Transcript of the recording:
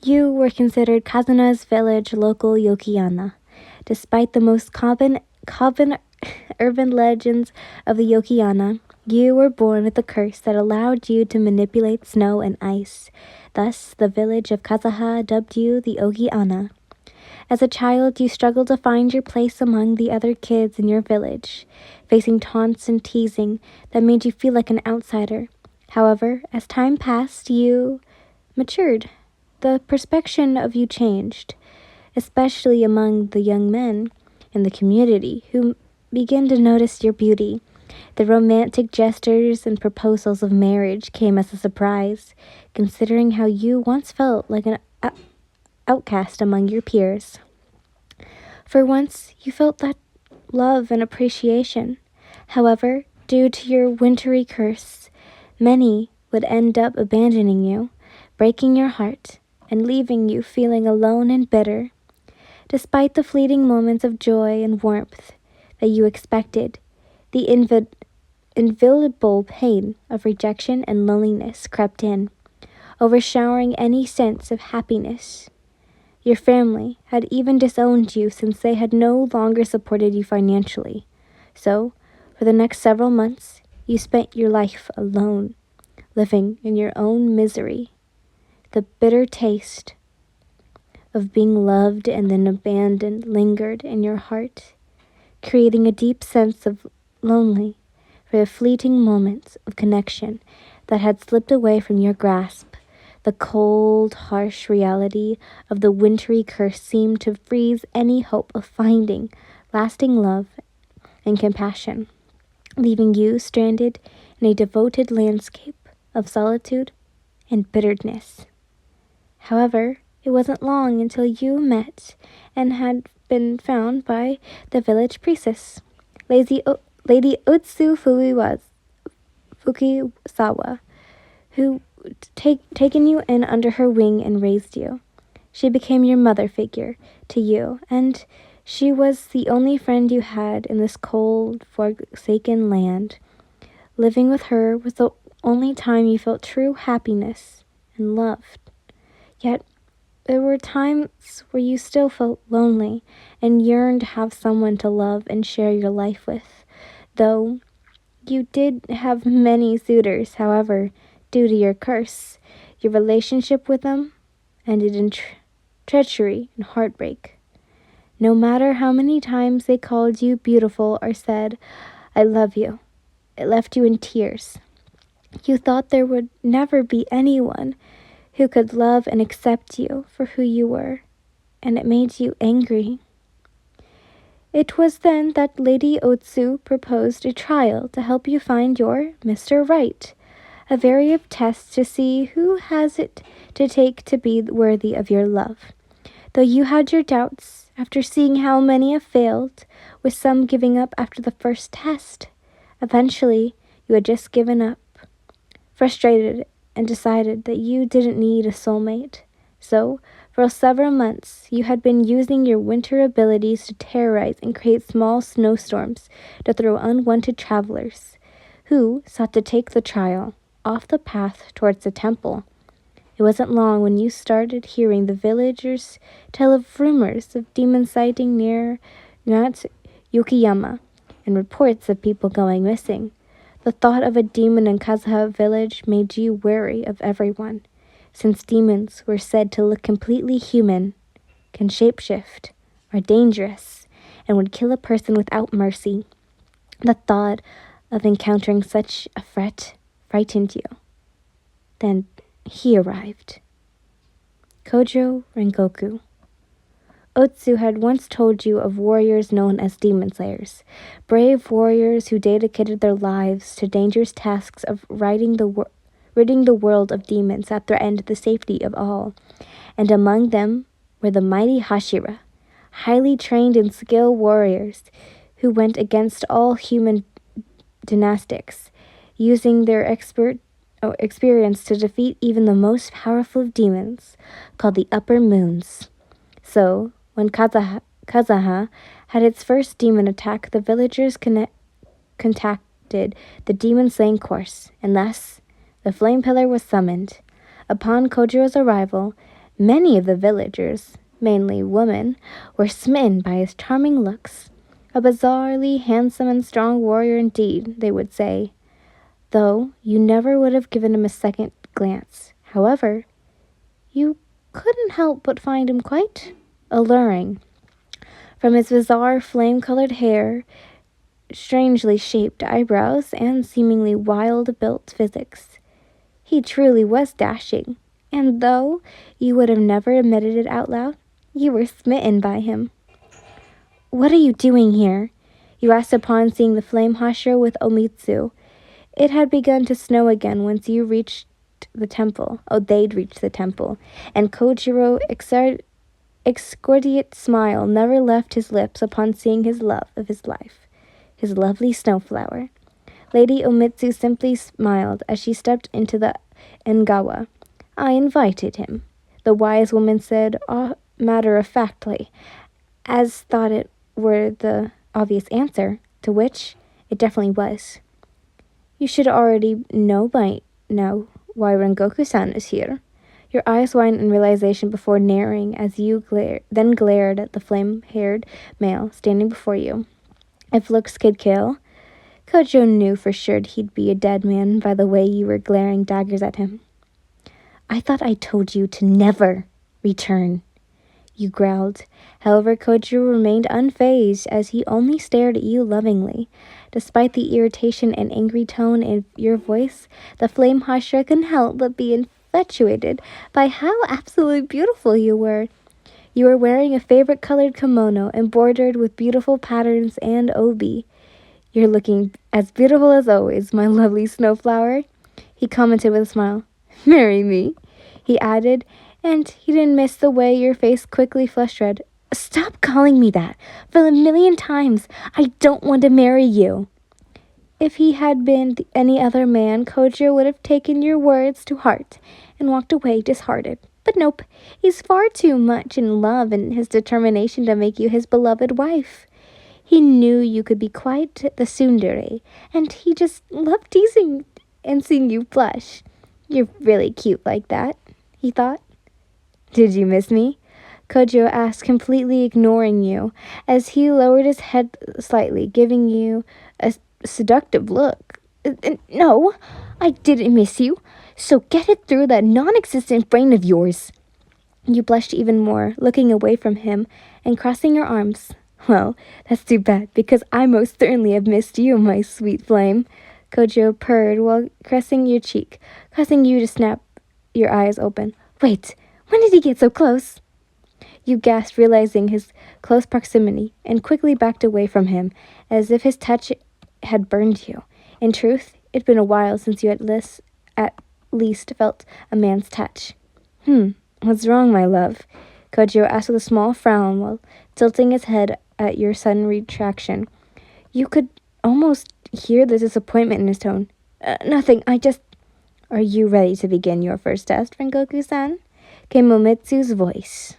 You were considered Kazuna's village local Yokiana. Despite the most common urban legends of the Yokiana, you were born with a curse that allowed you to manipulate snow and ice. Thus, the village of Kazaha dubbed you the Ogiana. As a child, you struggled to find your place among the other kids in your village, facing taunts and teasing that made you feel like an outsider. However, as time passed, you matured. The perception of you changed, especially among the young men in the community who began to notice your beauty. The romantic gestures and proposals of marriage came as a surprise, considering how you once felt like an outcast among your peers. For once, you felt that love and appreciation. However, due to your wintry curse, many would end up abandoning you, breaking your heart, and leaving you feeling alone and bitter. Despite the fleeting moments of joy and warmth that you expected, the inevitable pain of rejection and loneliness crept in, overshadowing any sense of happiness. Your family had even disowned you since they had no longer supported you financially. So, for the next several months, you spent your life alone, living in your own misery. The bitter taste of being loved and then abandoned lingered in your heart, creating a deep sense of lonely for the fleeting moments of connection that had slipped away from your grasp. The cold, harsh reality of the wintry curse seemed to freeze any hope of finding lasting love and compassion, leaving you stranded in a devoted landscape of solitude and bitterness. However, it wasn't long until you met and had been found by the village priestess, Lady Utsu Fukisawa, who taken you in under her wing and raised you. She became your mother figure to you, and she was the only friend you had in this cold, forsaken land. Living with her was the only time you felt true happiness and loved. Yet, there were times where you still felt lonely and yearned to have someone to love and share your life with. Though you did have many suitors, however, due to your curse, your relationship with them ended in treachery and heartbreak. No matter how many times they called you beautiful or said, "I love you," it left you in tears. You thought there would never be anyone who could love and accept you for who you were, and it made you angry. It was then that Lady Otsu proposed a trial to help you find your Mr. Right, a various test to see who has it to take to be worthy of your love. Though you had your doubts, after seeing how many have failed, with some giving up after the first test, eventually you had just given up, frustrated, and decided that you didn't need a soulmate. So, for several months, you had been using your winter abilities to terrorize and create small snowstorms to throw unwanted travelers who sought to take the trial off the path towards the temple. It wasn't long when you started hearing the villagers tell of rumors of demon sighting near Nat Yukiyama and reports of people going missing. The thought of a demon in Kazuha village made you wary of everyone, since demons were said to look completely human, can shapeshift, are dangerous, and would kill a person without mercy. The thought of encountering such a threat frightened you. Then he arrived. Kojo Rengoku. Otsu had once told you of warriors known as demon slayers, brave warriors who dedicated their lives to dangerous tasks of ridding the world of demons that threatened the safety of all. And among them were the mighty hashira, highly trained and skilled warriors who went against all human dynastics, using their experience to defeat even the most powerful of demons, called the Upper Moons. So, when Kazaha had its first demon attack, the villagers contacted the demon-slaying course, and thus the flame pillar was summoned. Upon Kojiro's arrival, Many of the villagers, mainly women, were smitten by his charming looks. A bizarrely handsome and strong warrior indeed, they would say, though you never would have given him a second glance. However, you couldn't help but find him quite alluring. From his bizarre flame-colored hair, strangely shaped eyebrows, and seemingly wild-built physics, he truly was dashing, and though you would have never admitted it out loud, you were smitten by him. "What are you doing here?" you asked upon seeing the flame hashira with Omitsu. It had begun to snow again once you reached the temple. Oh, they'd reached the temple, and Kojiro's excordiate smile never left his lips upon seeing his love of his life, his lovely snowflower. Lady Omitsu simply smiled as she stepped into the engawa. "I invited him," the wise woman said matter-of-factly, as thought it were the obvious answer, to which it definitely was. "You should already know by now why Rengoku-san is here." Your eyes widened in realization before narrowing as you then glared at the flame-haired male standing before you. If looks could kill, Kojo knew for sure he'd be a dead man by the way you were glaring daggers at him. "I thought I told you to never return," you growled. However, Kojo remained unfazed as he only stared at you lovingly. Despite the irritation and angry tone in your voice, the flame hashira couldn't help but be infatuated by how absolutely beautiful you were. You were wearing a favorite colored kimono embroidered with beautiful patterns and obi. "You're looking as beautiful as always, my lovely snowflower," he commented with a smile. "Marry me," he added, and he didn't miss the way your face quickly flushed red. "Stop calling me that! For the millionth times, I don't want to marry you." If he had been any other man, Kojo would have taken your words to heart and walked away disheartened. But nope, he's far too much in love in his determination to make you his beloved wife. He knew you could be quite the tsundere, and he just loved teasing and seeing you blush. "You're really cute like that," he thought. "Did you miss me?" Kojo asked, completely ignoring you, as he lowered his head slightly, giving you a seductive look. "No, I didn't miss you, so get it through that non-existent brain of yours." You blushed even more, looking away from him and crossing your arms. "Well, that's too bad, because I most certainly have missed you, my sweet flame," Kojo purred while caressing your cheek, causing you to snap your eyes open. "Wait, when did he get so close?" You gasped, realizing his close proximity, and quickly backed away from him, as if his touch had burned you. In truth, it'd been a while since you at least felt a man's touch. What's wrong, my love?" Kojo asked with a small frown while tilting his head at your sudden retraction. You could almost hear the disappointment in his tone. Nothing, I just..." "Are you ready to begin your first test, Rengoku-san?" came Momitsu's voice.